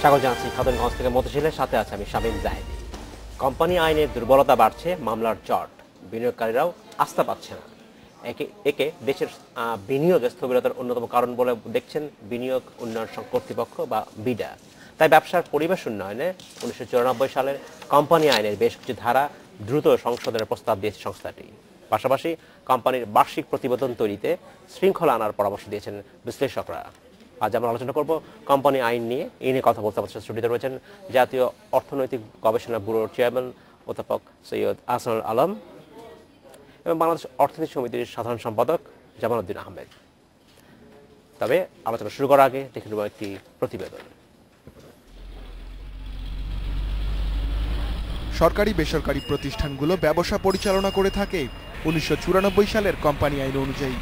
স্বাগত জানাচ্ছি খাতুনগঞ্জ থেকে মতিঝিলের সাথে আছে আমি শামীম জাহেদি। কোম্পানি আইনের দুর্বলতা বাড়ছে, মামলার জট, বিনিয়োগকারীরাও আস্থা পাচ্ছে না। একে দেশের বিনিয়োগে স্থবিরতার অন্যতম কারণ বলে দেখছেন বিনিয়োগ উন্নয়ন কর্তৃপক্ষ বা বিডা। তাই ব্যবসার পরিবেশ উন্নয়নে 1994 সালের কোম্পানি আইনের বেশ কিছু ধারা দ্রুত সংশোধনের প্রস্তাব দিয়েছে সংস্থাটি। পাশাপাশি কোম্পানির বার্ষিক প্রতিবেদন তৈরিতে শৃঙ্খলা আনার পরামর্শ দিয়েছেন বিশ্লেষকরা। আজ আমরা আলোচনা করব কোম্পানি আইন নিয়ে। এই নিয়ে কথা বলতে আমাদের স্টুডিওতে রয়েছেন জাতীয় অর্থনৈতিক গবেষণা ব্যুরোর চেয়ারম্যান অধ্যাপক সৈয়দ আহসানুল আলম এবং বাংলাদেশ অর্থনীতি সমিতির সাধারণ সম্পাদক জামালউদ্দিন আহমেদ। তবে আলোচনা শুরু করার আগে দেখে নেব একটি প্রতিবেদন। সরকারি বেসরকারি প্রতিষ্ঠানগুলো ব্যবসা পরিচালনা করে থাকে 1994 সালের কোম্পানি আইন অনুযায়ী।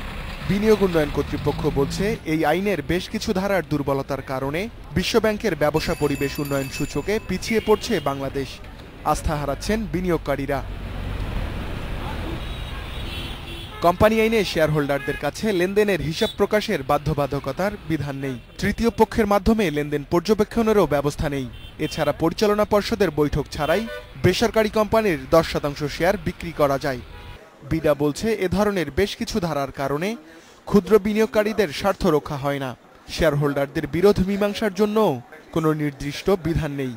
বিনিয়োগ উন্নয়ন কর্তৃপক্ষ বলছে এই আইনের বেশ কিছু ধারার দুর্বলতার কারণে বিশ্বব্যাংকের ব্যবসা পরিবেশ উন্নয়ন সূচকে পিছিয়ে পড়ছে বাংলাদেশ। আস্থা হারাচ্ছেন বিনিয়োগকারীরা। কোম্পানি আইনে শেয়ার হোল্ডারদের কাছে লেনদেনের হিসাব প্রকাশের বাধ্যবাধকতার বিধান নেই। তৃতীয় পক্ষের মাধ্যমে লেনদেন পর্যবেক্ষণেরও ব্যবস্থা নেই। এছাড়া পরিচালনা পর্ষদের বৈঠক ছাড়াই বেসরকারি কোম্পানির 10% শেয়ার বিক্রি করা যায়। বিডা বলছে এ ধরনের বেশ কিছু ধারার কারণে ক্ষুদ্র বিনিয়োগকারীদের স্বার্থ রক্ষা হয় না। শেয়ার হোল্ডারদের বিরোধ মীমাংসার জন্য কোনো নির্দিষ্ট বিধান নেই।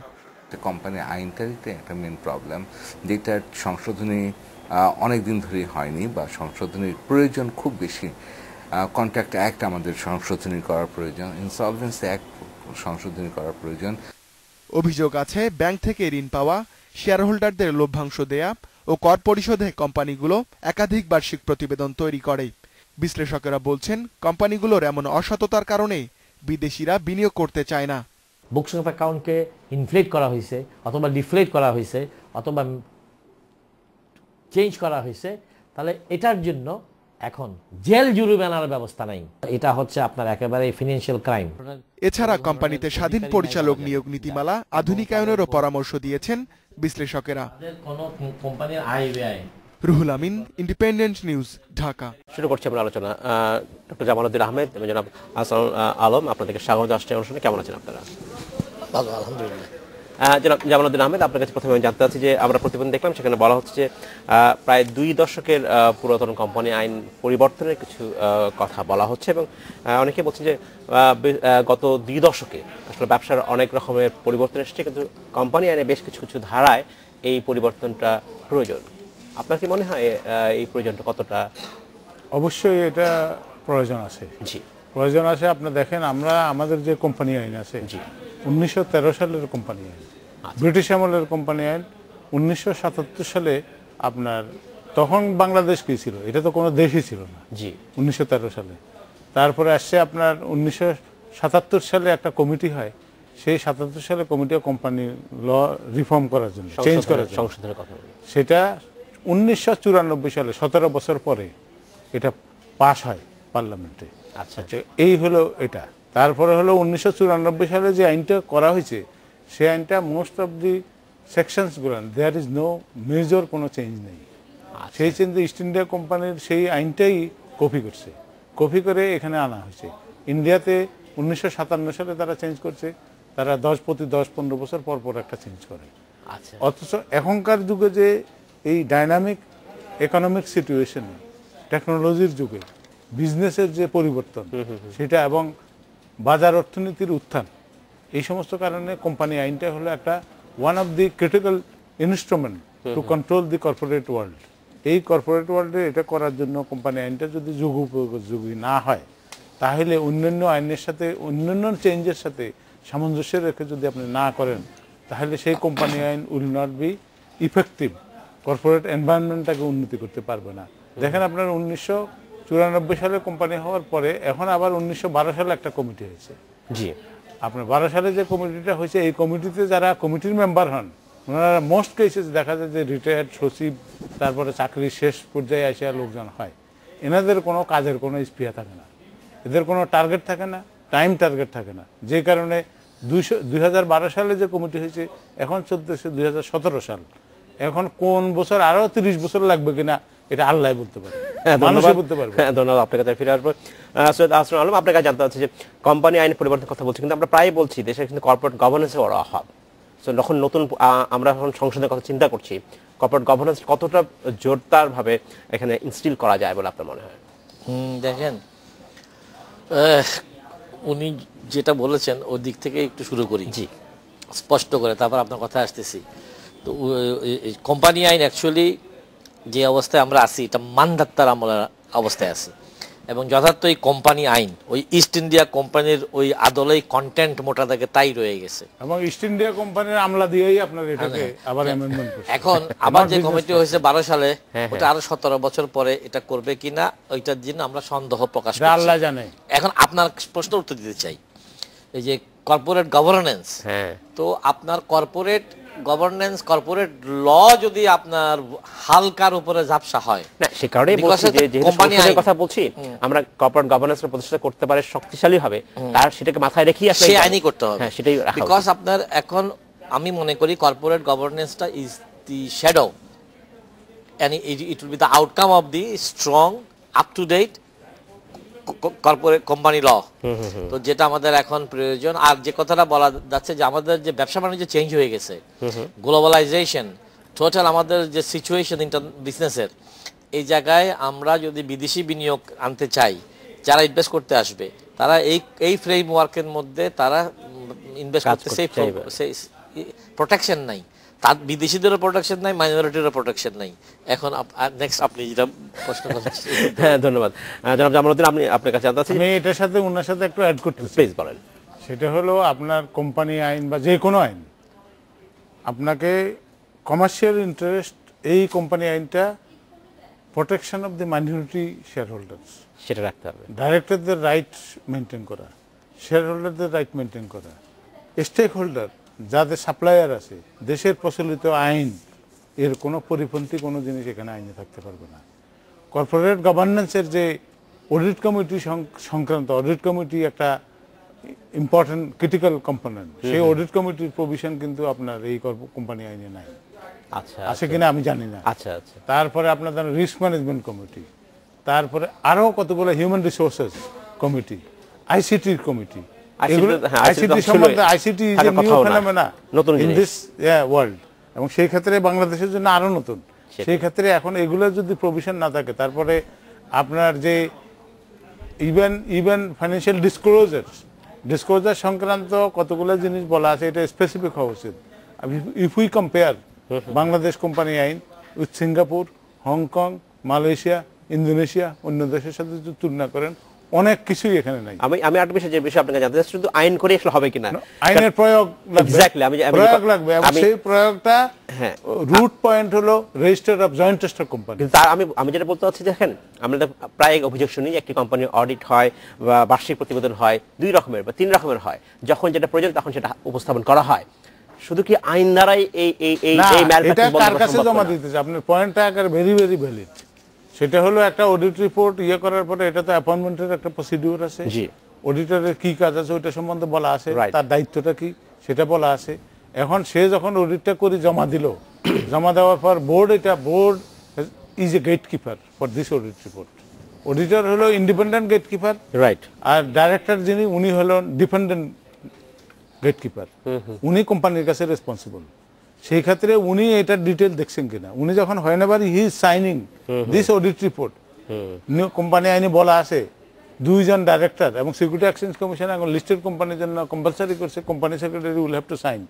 কোম্পানি আইনটারিতে একটা মেন প্রবলেম, যেটার সংশোধনী অনেক দিন ধরেই হয়নি বা সংশোধনীর প্রয়োজন খুব বেশি। কন্ট্রাক্ট অ্যাক্ট আমাদের সংশোধনী করার প্রয়োজন, ইনসলভেন্সি অ্যাক্ট সংশোধনী করার প্রয়োজন। অভিযোগ আছে ব্যাংক থেকে ঋণ পাওয়া, শেয়ার হোল্ডারদের লভ্যাংশ দেয়া ও কর পরিশোধে কোম্পানিগুলো একাধিক বার্ষিক প্রতিবেদন তৈরি করে। বিশ্লেষকেরা বলছেন কোম্পানিগুলোর এমন অসততার কারণে বিদেশিরা বিনিয়োগ করতে চায় না। বুকস অফ অ্যাকাউন্টকে ইনফ্লেট করা হয়েছে অথবা ডিফ্লেট করা হয়েছে অথবা চেঞ্জ করা হয়েছে, তাহলে এটার জন্য এখন জেল জরিমানার ব্যবস্থা নাই। এটা হচ্ছে আপনার একেবারে ফিনান্সিয়াল ক্রাইম। এছাড়া কোম্পানিতে স্বাধীন পরিচালক নিয়োগ নীতিমালা আধুনিকায়নেরও পরামর্শ দিয়েছেন বিশ্লেষকেরা। কোম্পানির আয় ব্যয়। Ruhul Amin, independent news, Dhaka. শুরু করছি আমরা আলোচনা। ডক্টর জামালউদ্দিন আহমেদ এবং জনাব আহসানুল আলম, আপনাদেরকে স্বাগত জানাচ্ছি অনুষ্ঠানে। কেমন আছেন আপনারা? ভালো, আলহামদুলিল্লাহ। জনাব জামালউদ্দিন আহমেদ, আপনার কাছে প্রথমে আমি জানতে চাচ্ছি যে আমরা প্রতিবেদন দেখলাম, সেখানে বলা হচ্ছে যে প্রায় 2 দশকের পুরাতন কোম্পানি আইন পরিবর্তনের কিছু কথা বলা হচ্ছে এবং অনেকে বলছেন যে গত 2 দশকে আসলে ব্যবসার অনেক রকমের পরিবর্তন এসেছে, কিন্তু কোম্পানি আইনে বেশ কিছু কিছু ধারায় এই পরিবর্তনটা প্রয়োজন। আপনার কি মনে হয় এই প্রয়োজনটা কতটা? অবশ্যই এটা প্রয়োজন আছে। জি, প্রয়োজন আছে। আপনি দেখেন, আমরা আমাদের যে কোম্পানি আইন আছে, জি, 1913 সালের কোম্পানি আইন, ব্রিটিশ আমলের কোম্পানি আইন। 1977 সালে আপনার তখন বাংলাদেশ কি ছিল? এটা তো কোনো দেশই ছিল না। জি, 1913 সালে। তারপরে আসছে আপনার 1977 সালে একটা কমিটি হয়। সেই 77 সালে কমিটি কোম্পানি ল রিফর্ম করার জন্য, চেঞ্জ করার জন্য, সংশোধনের কথা বলি। সেটা 1994 সালে 17 বছর পরে এটা পাস হয় পার্লামেন্টে। আচ্ছা, এই হলো এটা। তারপরে হলো 1994 সালে যে আইনটা করা হয়েছে, সেই আইনটা মোস্ট অফ দি সেকশনসগুলো দেয়ার ইজ নো মেজর কোনো চেঞ্জ নেই। সেই চেঞ্জ ইস্ট ইন্ডিয়া কোম্পানির সেই আইনটাই কপি করছে, কপি করে এখানে আনা হয়েছে। ইন্ডিয়াতে 1957 সালে তারা চেঞ্জ করছে। তারা প্রতি 10-15 বছর পর পর একটা চেঞ্জ করে। আচ্ছা, অথচ এখনকার যুগে যে এই ডাইনামিক ইকোনমিক সিচুয়েশন, টেকনোলজির যুগে বিজনেসের যে পরিবর্তন সেটা এবং বাজার অর্থনীতির উত্থান, এই সমস্ত কারণে কোম্পানি আইনটা হলো একটা one of the critical instrument to control the corporate world. এই কর্পোরেট ওয়ার্ল্ডে এটা করার জন্য কোম্পানি আইনটা যদি যুগোপযোগী না হয়, তাহলে অন্যান্য আইনের সাথে, অন্যান্য চেঞ্জের সাথে সামঞ্জস্য রেখে যদি আপনি না করেন, তাহলে সেই কোম্পানি আইন will not be effective. Corporate এনভায়রনমেন্টটাকে উন্নতি করতে পারবে না। দেখেন, আপনার 1994 সালে কোম্পানি হওয়ার পরে এখন আবার 1912 সালে একটা কমিটি হয়েছে। জি, আপনার 12 সালে যে কমিটিটা হয়েছে, এই কমিটিতে যারা কমিটির মেম্বার হন, ওনারা মোস্ট কেসেস দেখা যায় যে রিটায়ার্ড সচিব, তারপরে চাকরির শেষ পর্যায়ে আসে লোকজন হয়। এনাদের কোনো কাজের কোনো স্পৃহা থাকে না, এদের কোনো টার্গেট থাকে না, টাইম টার্গেট থাকে না। যে কারণে 2012 সালে যে কমিটি হয়েছে, এখন চলতেছে 2017 সাল। এখন কোন বছর আরও 30 বছর লাগবে কিনা এটা আল্লাহ বলতে পারে, হ্যাঁ, মানুষে ধন্যবাদ। বলতে পারবে। হ্যাঁ, ধন্যবাদ। আপনার কাছে ফিরে আসবো। সৈয়দ আহসানুল আলম, আপনার কাছে জানতে চাচ্ছি যে কোম্পানি আইন পরিবর্তনের কথা বলছি, কিন্তু আমরা প্রায় বলছি দেশের কিন্তু কর্পোরেট গভর্নেন্সের বড় অভাব। সো যখন নতুন আমরা এখন সংসদের কথা চিন্তা করছি, কর্পোরেট গভর্নেন্স কতটা জোরদারভাবে এখানে ইনস্টিল করা যায় বলে আপনার মনে হয়? দেখেন, উনি যেটা বলেছেন ওই দিক থেকে একটু শুরু করি, জি, স্পষ্ট করে, তারপর আপনার কথা আসতেছি। তো কোম্পানি আইন অ্যাকচুয়ালি যে অবস্থায় আমরা আছি, এটা মানধাত্তার আমলের অবস্থায় আছি, এবং যথার্থ এই কোম্পানি আইন ওই ইস্ট ইন্ডিয়া কোম্পানির ওই আদলেই কন্টেন্ট মোটা থেকে তাই রয়ে গেছে। এবং ইস্ট ইন্ডিয়া কোম্পানির আমলা দিয়েই আপনার এটাকে আবার অ্যামেন্ডমেন্ট করছে। এখন আবার যে কমিটি হয়েছে 12 সালে, ওটা আরো 17 বছর পরে এটা করবে কিনা ওইটার জন্য আমরা সন্দেহ প্রকাশ এটা করছি। আল্লাহ জানে। এখন আপনার প্রশ্ন উত্তর দিতে চাই, এই যে কর্পোরেট গভর্নেন্স, হ্যাঁ, তো আপনার কর্পোরেট গভর্নেন্স, কর্পোরেট ল যদি আপনার হালকার উপরে ঝাপসা হয়, না সে কারণেই Because বলছি of the যে যেহেতু company সংসদের আইন। কথা বলছি, আমরা কর্পোরেট গভর্নেন্স প্রতিষ্ঠা করতে পারে শক্তিশালী হবে, তার সেটাকে মাথায় রেখেই আসলে সে আইনই করতে হবে। হ্যাঁ, সেটাই রাখা বিকজ উচিত। আপনার এখন আমি মনে করি কর্পোরেট গভর্নেন্সটা is the shadow, and it will be the outcome of the strong up to date corporate company law. তো যেটা আমাদের এখন প্রয়োজন, আর যে কথাটা বলা যাচ্ছে যে আমাদের যে ব্যবসা বাণিজ্য চেঞ্জ হয়ে গেছে, গ্লোবালাইজেশন, টোটাল আমাদের যে সিচুয়েশন বিজনেসের, এই জায়গায় আমরা যদি বিদেশি বিনিয়োগ আনতে চাই, যারা ইনভেস্ট করতে আসবে, তারা এই ফ্রেমওয়ার্কের মধ্যে তারা ইনভেস্ট কাজ করতে করতে চাইবে। সেই প্রোটেকশন নাই, তার বিদেশিদেরও প্রোটেকশন নাই, মাইনরিটিরও প্রোটেকশন নাই। এখন নেক্সট আপনি যেটা প্রশ্ন করছেন। হ্যাঁ, ধন্যবাদ। জনাব জামালউদ্দিন, আপনি আপনার কাছে জানতে চাচ্ছি, আমি এটার সাথে ওনার সাথে একটু অ্যাড করতে চাই। প্লিজ বলেন। সেটা হলো আপনার কোম্পানি আইন বা যে কোনো আইন, আপনাকে কমার্শিয়াল ইন্টারেস্ট, এই কোম্পানি আইনটা protection of the minority share holders, সেটা রাখতে হবে। ডাইরেক্টরদের রাইট মেনটেন করা, শেয়ার হোল্ডারদের রাইট মেনটেন করা, স্টেক হোল্ডার যাদের সাপ্লায়ার আছে, দেশের প্রচলিত আইন এর কোনো পরিপন্থী কোনো জিনিস এখানে আইনে থাকতে পারবে না। কর্পোরেট গভর্নেন্সের যে অডিট কমিটি সংক্রান্ত, অডিট কমিটি একটা ইম্পর্টেন্ট ক্রিটিক্যাল কম্পোনেন্ট, সেই অডিট কমিটির প্রভিশন কিন্তু আপনার এই কোম্পানি আইনে নাই। আচ্ছা, আছে কিনা আমি জানি না। আচ্ছা আচ্ছা, তারপরে আপনার রিস্ক ম্যানেজমেন্ট কমিটি, তারপরে আরো কতগুলো হিউম্যান রিসোর্সেস কমিটি, আইসিটির কমিটি, আইসিটি সম্বন্ধে, ICT is a new phenomena in this world, এবং সেই ক্ষেত্রে বাংলাদেশের জন্য আরো নতুন। সেই ক্ষেত্রে এখন এগুলো যদি প্রভিশন না থাকে, তারপরে আপনার যে ইভেন ফাইন্যান্সিয়াল ডিসক্লোজার সংক্রান্ত কতগুলো জিনিস বলা আছে, এটা স্পেসিফিক হওয়া উচিত। If we compare Bangladesh company আইন with Singapore, Hong Kong, Malaysia, Indonesia, অন্য দেশের সাথে যদি তুলনা করেন, অনেক কিছুই এখানে নাই। আমি আরেকটা বিষয়, যে বিষয় আপনাকে জানতে চাচ্ছি, শুধু আইন করে আসলে হবে কিনা, আইনের প্রয়োগ প্রয়োগ লাগবে, এবং সেই প্রয়োগটা রুট পয়েন্ট হলো register of joint trusted company. কিন্তু আমি যেটা বলতে চাচ্ছি, দেখেন আমরা প্রায় অভিযোগ শুনি, একটি কোম্পানির অডিট হয় বা বার্ষিক প্রতিবেদন হয় 2 রকমের বা 3 রকমের হয়, যখন যেটা প্রয়োজন তখন সেটা উপস্থাপন করা হয়। শুধু কি আইন দ্বারাই এটা কার কাছে জমা দিতেছে? আপনার পয়েন্টটা আকার ভেরি ভেরি ভ্যালিড। সেটা হলো একটা অডিট রিপোর্ট করার পরে, এটা তো অ্যাপয়েন্টমেন্টের একটা প্রসিডিউর আছে, অডিটরের কি কাজ আছে ওইটা সম্বন্ধে বলা আছে, তার দায়িত্বটা কি সেটা বলা আছে। এখন সে যখন অডিটটা করে জমা দিল, জমা দেওয়ার পর board is a gatekeeper for this audit report. Auditor হলো ইন্ডিপেন্ডেন্ট গেট কিপার, রাইট, আর ডাইরেক্টর যিনি উনি হলো ডিপেন্ডেন্ট গেট কিপার, উনি কোম্পানির কাছে রেসপন্সিবল। সেই ক্ষেত্রে উনি এটা ডিটেল দেখছেন কিনা, উনি যখন whenever he is signing this audit report, company আইনে বলা আছে 2 জন ডাইরেক্টর এবং সিকিউরিটি এক্সচেঞ্জ কমিশন এখন লিস্টেড কোম্পানির জন্য কম্পালসারি করছে, company secretary will have to sign,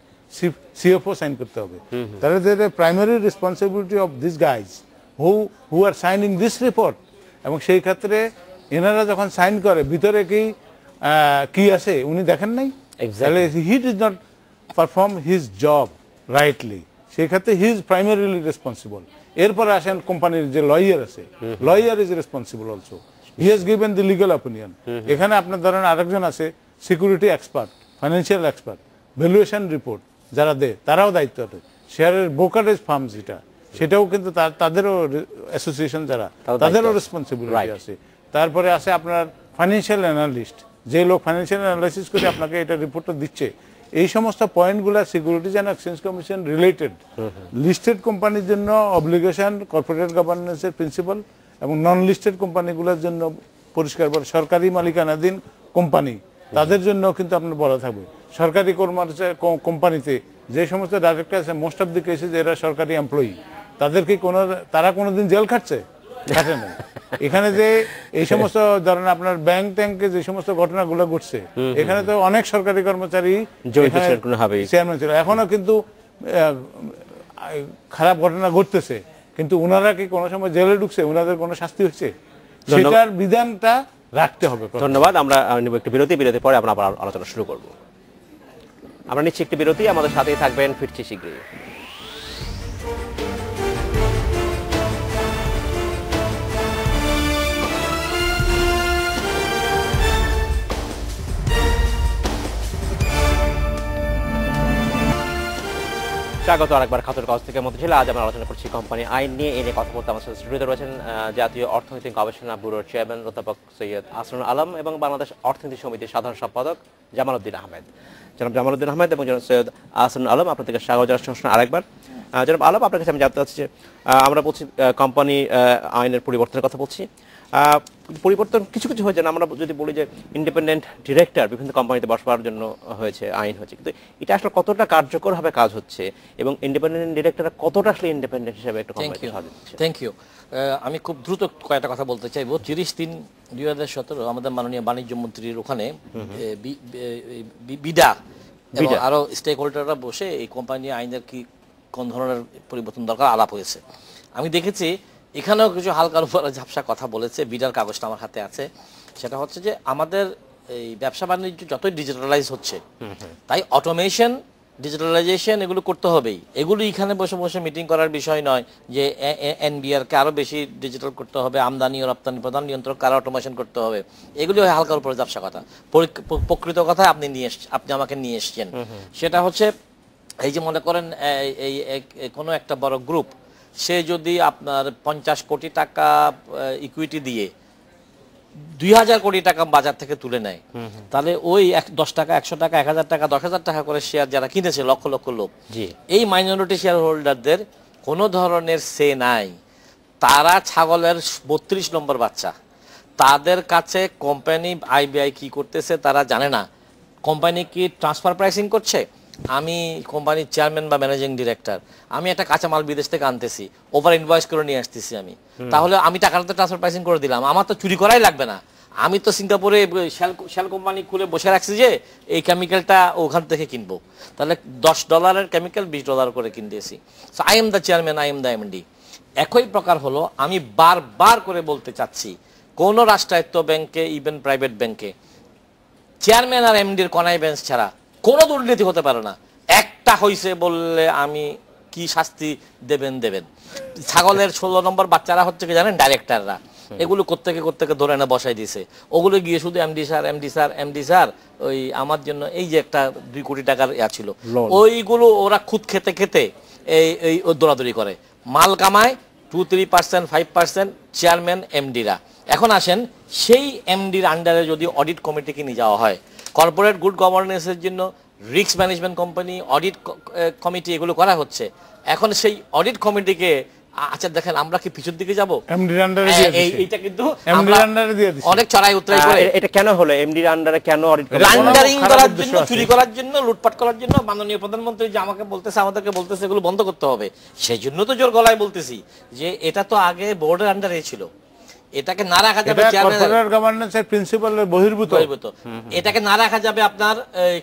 CFO sign করতে হবে। তাহলে the primary responsibility of this guys who are signing this report, এবং সেই ক্ষেত্রে এনারা যখন সাইন করে ভিতরে কি আছে উনি দেখেন নাই, তাহলে he did not perform his job rightly, সেই ক্ষেত্রে হি ইজ প্রাইমারিলি রেসপন্সিবল। এরপরে আসেন কোম্পানির যে লয়ার আছে, lawyer is responsible also, he has given the legal opinion. এখানে আপনার ধরেন আরেকজন আছে security expert, financial expert, valuation report যারা দেয় তারাও দায়িত্ব আছে। শেয়ারের ব্রোকারেজ ফার্ম যেটা, সেটাও কিন্তু তাদেরও অ্যাসোসিয়েশন যারা, তাদেরও রেসপন্সিবিলিটি আছে। তারপরে আছে আপনার ফাইন্যান্সিয়াল অ্যানালিস্ট, যে লোক ফাইন্যান্সিয়াল অ্যানালাইসিস করে আপনাকে এটা রিপোর্টটা দিচ্ছে, এই সমস্ত পয়েন্টগুলো securities and exchange commission related. Listed কোম্পানির জন্য অব্লিগেশন কর্পোরেট গভর্নেন্সের প্রিন্সিপাল, এবং নন লিস্টেড কোম্পানিগুলোর জন্য পরিষ্কার বলে সরকারি মালিকানাধীন কোম্পানি, তাদের জন্য কিন্তু আপনার বলা থাকবে। সরকারি কোম্পানিতে যে সমস্ত ডাইরেক্টর আছে, মোস্ট অফ দি কেসেস এরা সরকারি এমপ্লয়ি, তাদেরকে তারা কোনোদিন জেল খাটছে? খাটে না। এখানে যে এই সমস্ত ধরেন আপনার ব্যাংক ট্যাঙ্কে যে সমস্ত ঘটনাগুলো ঘটছে, এখানে তো অনেক সরকারি কর্মচারী চেয়ারম্যান ছিল, এখনো কিন্তু খারাপ ঘটনা ঘটতেছে, কিন্তু ওনারা কি কোনো সময় জেলে ঢুকছে? ওনাদের কোনো শাস্তি হচ্ছে? সেটার বিধানটা রাখতে হবে। ধন্যবাদ। আমরা নিব একটু বিরতি, বিরতির পরে আমরা আবার আলোচনা শুরু করব। আমরা নিচ্ছি একটি বিরতি, আমাদের সাথেই থাকবেন, ফিরছি শীঘ্রই। স্বাগত আরেকবার খাতুর কাগজ থেকে মধ্যে ছিল। আজ আমরা আলোচনা করছি কোম্পানি আইন নিয়ে। এই নিয়ে কথা বলতে আমার সাথে স্টুডিওতে রয়েছেন জাতীয় অর্থনৈতিক গবেষণা ব্যুরোর চেয়ারম্যান অধ্যাপক সৈয়দ আসরুল আলম এবং বাংলাদেশ অর্থনীতি সমিতির সাধারণ সম্পাদক জামালউদ্দিন আহমেদ। জনাব জামালউদ্দিন আহমেদ এবং জনাব সৈয়দ আসরুল আলম, আপনাদেরকে স্বাগত জানাচ্ছি আরেকবার। জনাব আলম, আপনার কাছে আমি জানতে চাচ্ছি যে আমরা বলছি কোম্পানি আইনের পরিবর্তনের কথা বলছি, পরিবর্তন কিছু কিছু হয়েছে না। আমরা যদি বলি যে ইন্ডিপেন্ডেন্ট ডিরেক্টর বিভিন্ন কোম্পানিতে বসবার জন্য হয়েছে, আইন হয়েছে, কিন্তু এটা আসলে কতটা কার্যকরভাবে কাজ হচ্ছে এবং ইন্ডিপেন্ডেন্ট ডিরেক্টররা কতটা আসলে ইন্ডিপেন্ডেন্ট হিসেবে একটা কোম্পানিতে কাজ করছে? Thank you. আমি খুব দ্রুত কয়েকটা কথা বলতে চাইবো। 30/3/2017 আমাদের মাননীয় বাণিজ্য মন্ত্রীর ওখানে বিডা এবং আরো স্টেক হোল্ডাররা বসে এই কোম্পানি আইনের কি কোন ধরনের পরিবর্তন দরকার আলাপ হয়েছে। আমি দেখেছি এখানেও কিছু হালকার উপর ঝাপসা কথা বলেছে। বিডার কাগজটা আমার হাতে আছে। সেটা হচ্ছে যে আমাদের এই ব্যবসা বাণিজ্য যতই ডিজিটালাইজ হচ্ছে, তাই অটোমেশন, ডিজিটালাইজেশন এগুলো করতে হবেই। এগুলো এখানে বসে বসে মিটিং করার বিষয় নয় যে এনবিআরকে আরও বেশি ডিজিটাল করতে হবে, আমদানি ও রপ্তানি প্রধান নিয়ন্ত্রককে আরও অটোমেশন করতে হবে। এগুলি হালকার উপরে ঝাপসা কথা। প্রকৃত কথা আপনি আমাকে নিয়ে এসছেন। সেটা হচ্ছে এই যে মনে করেন এই কোনো একটা বড় গ্রুপ, সে যদি আপনার 50 কোটি টাকা ইকুইটি দিয়ে 2000 কোটি টাকা বাজার থেকে তুলে নেয়, তাহলে ওই 10 টাকা, 100 টাকা, 1000 টাকা, 10,000 টাকা করে শেয়ার যারা কিনেছে, লক্ষ লক্ষ লোক, এই মাইনরিটি শেয়ার হোল্ডারদের কোনো ধরনের সে নাই। তারা ছাগলের 32 নম্বর বাচ্চা। তাদের কাছে কোম্পানি আইবিআই কি করতেছে তারা জানে না। কোম্পানি কি ট্রান্সফার প্রাইসিং করছে? আমি কোম্পানির চেয়ারম্যান বা ম্যানেজিং ডিরেক্টর, আমি একটা কাঁচামাল বিদেশ থেকে আনতেছি, ওভার ইনভয়েস করে নিয়ে আসতেছি আমি, তাহলে আমি টাকাটা তো ট্রান্সফার প্রাইসিং করে দিলাম, আমার তো চুরি করাই লাগবে না। আমি তো সিঙ্গাপুরে শেল কোম্পানি খুলে বসে রাখছি যে এই কেমিক্যালটা ওখান থেকে কিনবো, তাহলে $10 কেমিক্যাল $20 করে কিনতেছি। So I am the chairman, I am the MD. একই প্রকার হলো, আমি বারবার করে বলতে চাচ্ছি, কোন রাষ্ট্রায়ত্ত ব্যাংকে, ইভেন প্রাইভেট ব্যাংকে, চেয়ারম্যান আর এমডির কনাই বেঞ্চ ছাড়া কোনো দুর্নীতি হতে পারে না। একটা হইছে বললে আমি কি শাস্তি দেবেন। ছাগলের 16 নম্বর বাচ্চারা হচ্ছে কি জানেন, ডাইরেক্টররা। এগুলো কোত্থেকে ধরে এনে বসাই দিয়েছে। ওগুলো গিয়ে শুধু এমডি স্যার ওই আমার জন্য এই যে একটা 2 কোটি টাকার ছিল, ওইগুলো ওরা খুদ খেতে এই দৌড়াদৌড়ি করে, মাল কামায় 2-3%, 5% চেয়ারম্যান এমডিরা। এখন আসেন, সেই এমডির আন্ডারে যদি অডিট কমিটিকে নিয়ে যাওয়া হয়, কর্পোরেট গুড গভর্নেন্সের জন্য risk management company, audit committee এগুলো করা হচ্ছে। এখন সেই অডিট কমিটিকে, আচ্ছা দেখেন, আমরা কি পিছন দিকে যাবো? এইটা কিন্তু অনেক চড়াই উতরাই করে। এটা কেন হলো? এমডির আন্ডারে কেন অডিট? লান্ডারিং করার জন্য, চুরি করার জন্য, লুটপাট করার জন্য। মাননীয় প্রধানমন্ত্রী যে আমাকে বলতেছে, আমাদেরকে বলতেছে এগুলো বন্ধ করতে হবে। সেই জন্য তো জোর গলায় বলতেছি যে এটা তো আগে বোর্ডের আন্ডারে ছিল, এটাকে না রাখা যাবে কর্পোরেট গভর্নেন্সের প্রিন্সিপালের বহির্ভূত। এটাকে না রাখা যাবে আপনার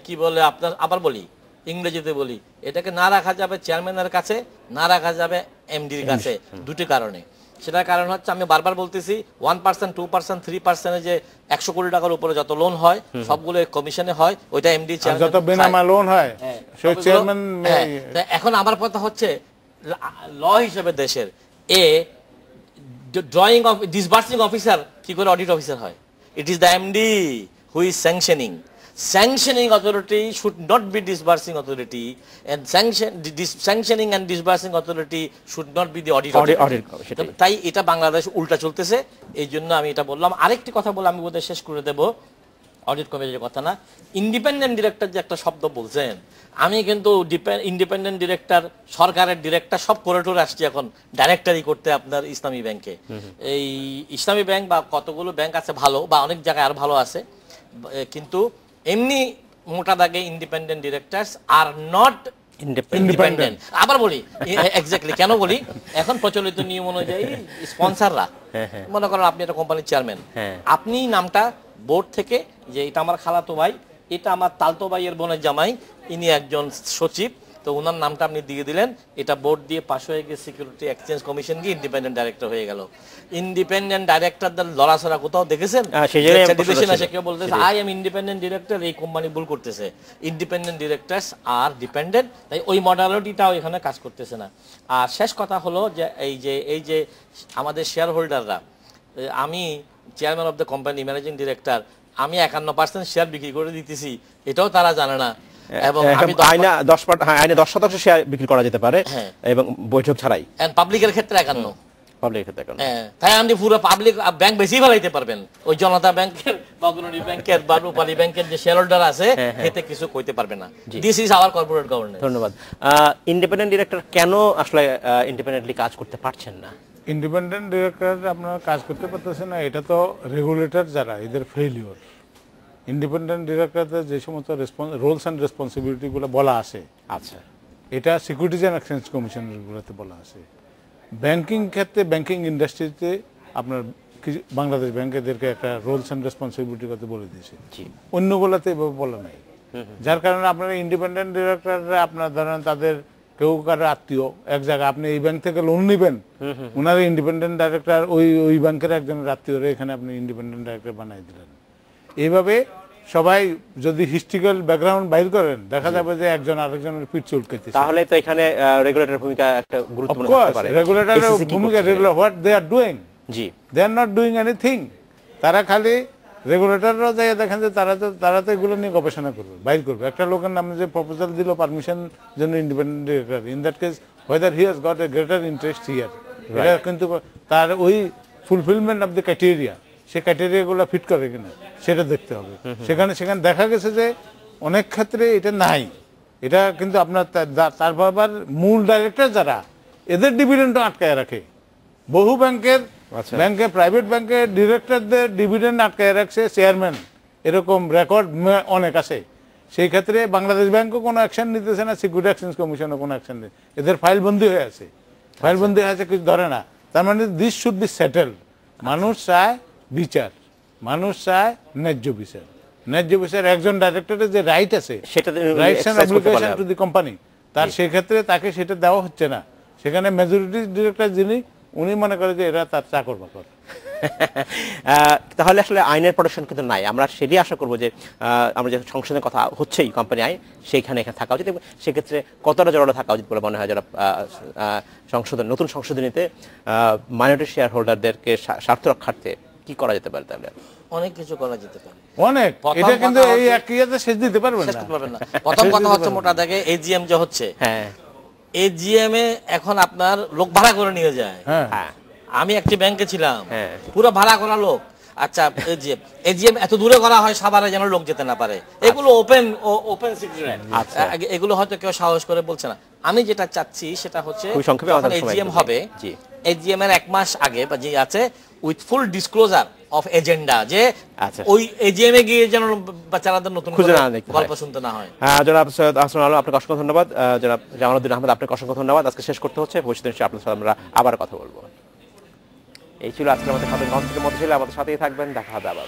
কি বলে, আপনার আবার বলি, ইংরেজিতে বলি, এটাকে না রাখা যাবে চেয়ারম্যানের কাছে, না রাখা যাবে এমডির কাছে। দুটি কারণে। সেটার কারণ হচ্ছে, আমি বারবার বলতেছি, 1%, 2%, 3% যে 100 কোটি টাকার উপরে যত লোন হয় সবগুলো কমিশনে হয়, ওইটা এমডি চেয়ারম্যান। যত বেনামা লোন হয় সেই চেয়ারম্যান। এখন আমার কথা হচ্ছে, ল হিসেবে দেশের ড্রয়িং অফ ডিসবার্সিং অফিসার কি করে অডিট অফিসার হয়? It is the MD who is sanctioning. Sanctioning authority should not be disbursing authority, and sanctioning and disbursing authority should not be the audit authority. তাই এটা বাংলাদেশ উল্টা চলতেছে, এই জন্য আমি এটা বললাম। আরেকটি কথা বলে আমি বোধহয় শেষ করে দেব। অডিট কমিটির কথা না, ইন্ডিপেন্ডেন্ট ডিরেক্টর যে একটা শব্দ বলছেন, আমি কিন্তু ইন্ডিপেন্ডেন্ট ডিরেক্টর, সরকারের ডিরেক্টর সব করে টোরে আসছি এখন ডাইরেক্টরি করতে আপনার ইসলামী ব্যাংকে। এই ইসলামী ব্যাংক বা কতগুলো ব্যাংক আছে ভালো, বা অনেক জায়গায় আর ভালো আছে, কিন্তু এমনি মোটা দাগে independent directors are not independent. আবার বলি এক্স্যাক্টলি কেন বলি, এখন প্রচলিত নিয়ম অনুযায়ী স্পন্সররা, মনে করেন আপনি একটা কোম্পানির চেয়ারম্যান, আপনি নামটা বোর্ড থেকে, যে এটা আমার খালাতো ভাই, এটা আমার তালতো ভাইয়ের বোনের জামাই, ইনি একজন সচিব, তো ওনার নামটা আপনি দিয়ে দিলেন, এটা বোর্ড দিয়ে পাশ হয়ে গিয়ে সিকিউরিটি এক্সচেঞ্জ কমিশন গিয়ে ইন্ডিপেন্ডেন্ট ডাইরেক্টর হয়ে গেল। ইন্ডিপেন্ডেন্ট ডাইরেক্টরদের লড়াছড়া কোথাও দেখেছেন? কেউ বলতেছে আই এম ইন্ডিপেন্ডেন্ট ডিরেক্টর, এই কোম্পানি ভুল করতেছে, ইন্ডিপেন্ডেন্ট ডিরেক্টরস আর ডিপেন্ডেন্ট, তাই ওই মডালিটিটাও এখানে কাজ করতেছে না। আর শেষ কথা হলো যে এই যে আমাদের শেয়ার হোল্ডাররা, আমি chairman of the company, managing director, আমি 51% শেয়ার বিক্রি করে দিতেছি, এটাও তারা জানে না। এবং আইনে 10% শেয়ার বিক্রি করা যেতে পারে এবং বৈঠক ছাড়াই, পাবলিকের ক্ষেত্রে 51, পাবলিকের ক্ষেত্রে 51। তাই আপনি পুরো পাবলিক ব্যাংক বেশি ফেলাইতে পারবেন, ওই জনতা ব্যাংকের বা অগ্রণী ব্যাংকের বা রূপালী ব্যাংকের যে শেয়ার হোল্ডার আছে এতে কিছু কইতে পারবে না। This is our corporate governance. ধন্যবাদ। ইন্ডিপেন্ডেন্ট ডিরেক্টর কেন আসলে ইন্ডিপেন্ডেন্টলি কাজ করতে পারছেন না? ইন্ডিপেন্ডেন্ট ডিরেক্টর আপনারা কাজ করতে পারতেছে না, এটা তো রেগুলেটর যারা, এদের ফেইলিওর। ইন্ডিপেন্ডেন্ট ডিরেক্টরদের যে সমস্ত রোলস অ্যান্ড রেসপন্সিবিলিটিগুলো বলা আছে, আচ্ছা, এটা সিকিউরিটিজ অ্যান্ড এক্সচেঞ্জ কমিশনগুলোতে বলা আছে। ব্যাংকিং ক্ষেত্রে, ব্যাংকিং ইন্ডাস্ট্রিতে আপনার বাংলাদেশ ব্যাংক এদেরকে একটা রোলস অ্যান্ড রেসপন্সিবিলিটির কথা বলে দিয়েছে, অন্যগুলোতে এভাবে বলা নাই। যার কারণে আপনার ইন্ডিপেন্ডেন্ট ডিরেক্টররা আপনার ধরেন তাদের কেউ কারো আত্মীয় এক জায়গায়, আপনি এই ব্যাংক থেকে লোন নেবেন, ওনার ইন্ডিপেন্ডেন্ট ডাইরেক্টর ওই ব্যাংকের একজনের আত্মীয়রা এখানে আপনি ইন্ডিপেন্ডেন্ট ডাইরেক্টর বানাই দিলেন। এইভাবে সবাই যদি হিস্ট্রিক্যাল ব্যাকগ্রাউন্ড বাইর করেন, দেখা যাবে যে একজন আরেকজনের পিঠ চুলকাইতেছে। তাহলে তো এখানে রেগুলেটরের ভূমিকা একটা গুরুত্বপূর্ণ হতে পারে। রেগুলেটরের ভূমিকা, what they are doing, they are not doing anything. তারা খালি রেগুলেটররা যাই দেখেন যে তারা তো এগুলো নিয়ে গবেষণা করবে, বাইর করবে। একটা লোকের নামে যে প্রপোজাল দিল পারমিশন জন্য independent director, in that case whether he has got a greater interest here, এটা কিন্তু তার ওই ফুলফিলমেন্ট অফ দ্য ক্রাইটেরিয়া, সে ক্রাইটেরিয়াগুলো ফিট করে কিনা সেটা দেখতে হবে। সেখানে দেখা গেছে যে অনেক ক্ষেত্রে এটা নাই। এটা কিন্তু আপনার তারপর আবার মূল ডাইরেক্টর যারা, এদের ডিভিডেন্ডও আটকায় রাখে। বহু ব্যাংকের প্রাইভেট ব্যাংকের ডিরেক্টরদের ডিভিডেন্ড আটকায় রাখছে চেয়ারম্যান, এরকম রেকর্ড অনেক আছে। সেই ক্ষেত্রে বাংলাদেশ ব্যাংকও কোনো অ্যাকশন নিতেছে না, সিকিউরিটি এক্সচেঞ্জ কমিশনও কোনো অ্যাকশন নেই, এদের ফাইল বন্দি হয়ে আছে, ফাইল বন্দি হয়ে আছে, কিছু ধরে না। তার মানে দিস শুড বি সেটেলড। মানুষ চায় বিচার, মানুষ চায় ন্যায্য বিচার। ন্যায্য বিচার একজন ডাইরেক্টরের যে রাইট আছে, rights and obligation to the company, তার সেক্ষেত্রে তাকে সেটা দেওয়া হচ্ছে না। সেখানে মেজরিটি ডিরেক্টর যিনি, উনি মনে করে যে এরা তার চাকর বাকর। তাহলে আসলে আইনের প্রোটেকশন কিন্তু নাই। আমরা সেটাই আশা করবো যে আমরা যে সংশোধনের কথা হচ্ছেই কোম্পানি আইন, সেইখানে এখানে থাকা উচিত। এবং সেক্ষেত্রে কতটা জোরালো থাকা উচিত বলে মনে হয় যারা নতুন সংশোধনীতে মাইনরিটি শেয়ার হোল্ডারদেরকে স্বার্থ রক্ষার্থে কি করা যেতে পারে? তাহলে অনেক কিছু করা যেতে পারে, অনেক। এটা কিন্তু এই একইতে শেষ দিতে পারবেন না। প্রথম কথা হচ্ছে মোটা দাগে এজিএম যে হচ্ছে, এজিএম এ এখন আপনার লোক ভাড়া করে নিয়ে যায়। আমি একটি ব্যাংকে ছিলাম, পুরো ভাড়া করা লোক। আচ্ছা, এজিএম এত দূরে করা হয় সাভারে যেন লোক যেতে না পারে, এগুলো ওপেন সিক্রেট। এগুলো হয়তো কেউ সাহস করে বলছে না। আমি যেটা চাচ্ছি সেটা হচ্ছে এজিএম হবে, এজিএম এর 1 মাস আগে বা যে আছে with full disclosure of agenda, যে ওই এজিএম এ গিয়ে যেন বাচ্চাদের নতুন গল্প শুনতে না হয়। জনাব সৈয়দ আহসানুল আলম, আপনাকে অসংখ্য ধন্যবাদ। জনাব জামালউদ্দিন আহমেদ, আপনাকে অসংখ্য ধন্যবাদ। আজকে শেষ করতে হচ্ছে, ভবিষ্যতে আপনার সাথে আমরা আবার কথা বলবো। এই ছিল আজকে আমাদের খাদ্য থেকে মধ্যে ছিল। আমাদের সাথেই থাকবেন, দেখা হবে আবার।